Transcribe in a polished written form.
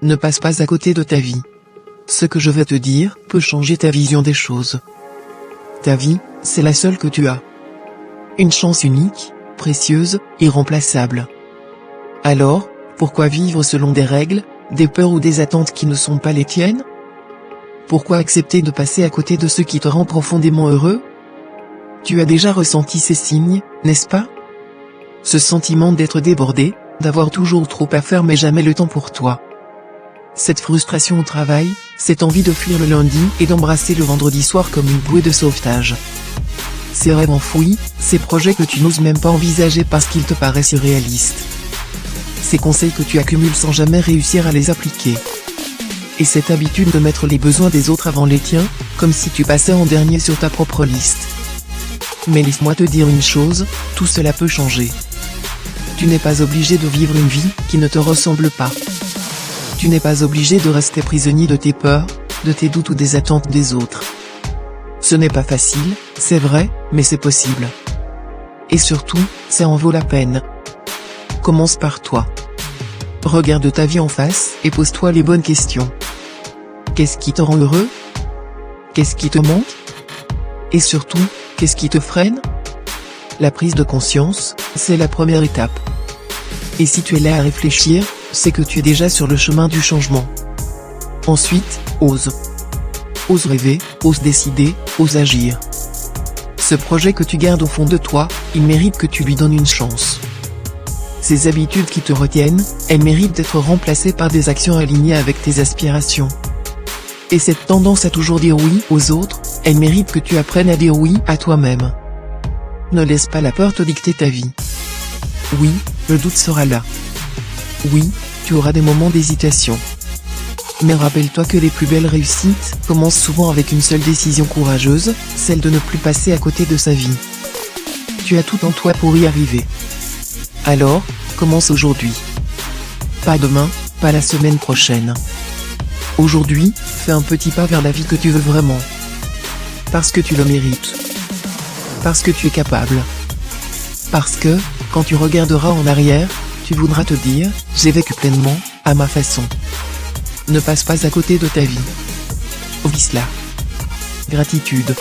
Ne passe pas à côté de ta vie. Ce que je vais te dire peut changer ta vision des choses. Ta vie, c'est la seule que tu as. Une chance unique, précieuse, irremplaçable. Alors, pourquoi vivre selon des règles, des peurs ou des attentes qui ne sont pas les tiennes? Pourquoi accepter de passer à côté de ce qui te rend profondément heureux? Tu as déjà ressenti ces signes, n'est-ce pas? Ce sentiment d'être débordé, d'avoir toujours trop à faire mais jamais le temps pour toi. Cette frustration au travail, cette envie de fuir le lundi et d'embrasser le vendredi soir comme une bouée de sauvetage. Ces rêves enfouis, ces projets que tu n'oses même pas envisager parce qu'ils te paraissent irréalistes. Ces conseils que tu accumules sans jamais réussir à les appliquer. Et cette habitude de mettre les besoins des autres avant les tiens, comme si tu passais en dernier sur ta propre liste. Mais laisse-moi te dire une chose, tout cela peut changer. Tu n'es pas obligé de vivre une vie qui ne te ressemble pas. Tu n'es pas obligé de rester prisonnier de tes peurs, de tes doutes ou des attentes des autres. Ce n'est pas facile, c'est vrai, mais c'est possible. Et surtout, ça en vaut la peine. Commence par toi. Regarde ta vie en face et pose-toi les bonnes questions. Qu'est-ce qui te rend heureux? Qu'est-ce qui te manque? Et surtout, qu'est-ce qui te freine? La prise de conscience, c'est la première étape. Et si tu es là à réfléchir, c'est que tu es déjà sur le chemin du changement. Ensuite, ose. Ose rêver, ose décider, ose agir. Ce projet que tu gardes au fond de toi, il mérite que tu lui donnes une chance. Ces habitudes qui te retiennent, elles méritent d'être remplacées par des actions alignées avec tes aspirations. Et cette tendance à toujours dire oui aux autres, elle mérite que tu apprennes à dire oui à toi-même. Ne laisse pas la peur te dicter ta vie. Oui, le doute sera là. Oui, tu auras des moments d'hésitation. Mais rappelle-toi que les plus belles réussites commencent souvent avec une seule décision courageuse, celle de ne plus passer à côté de sa vie. Tu as tout en toi pour y arriver. Alors, commence aujourd'hui. Pas demain, pas la semaine prochaine. Aujourd'hui, fais un petit pas vers la vie que tu veux vraiment. Parce que tu le mérites. Parce que tu es capable. Parce que, quand tu regarderas en arrière, tu voudras te dire, j'ai vécu pleinement, à ma façon. Ne passe pas à côté de ta vie. Vis-la. Gratitude.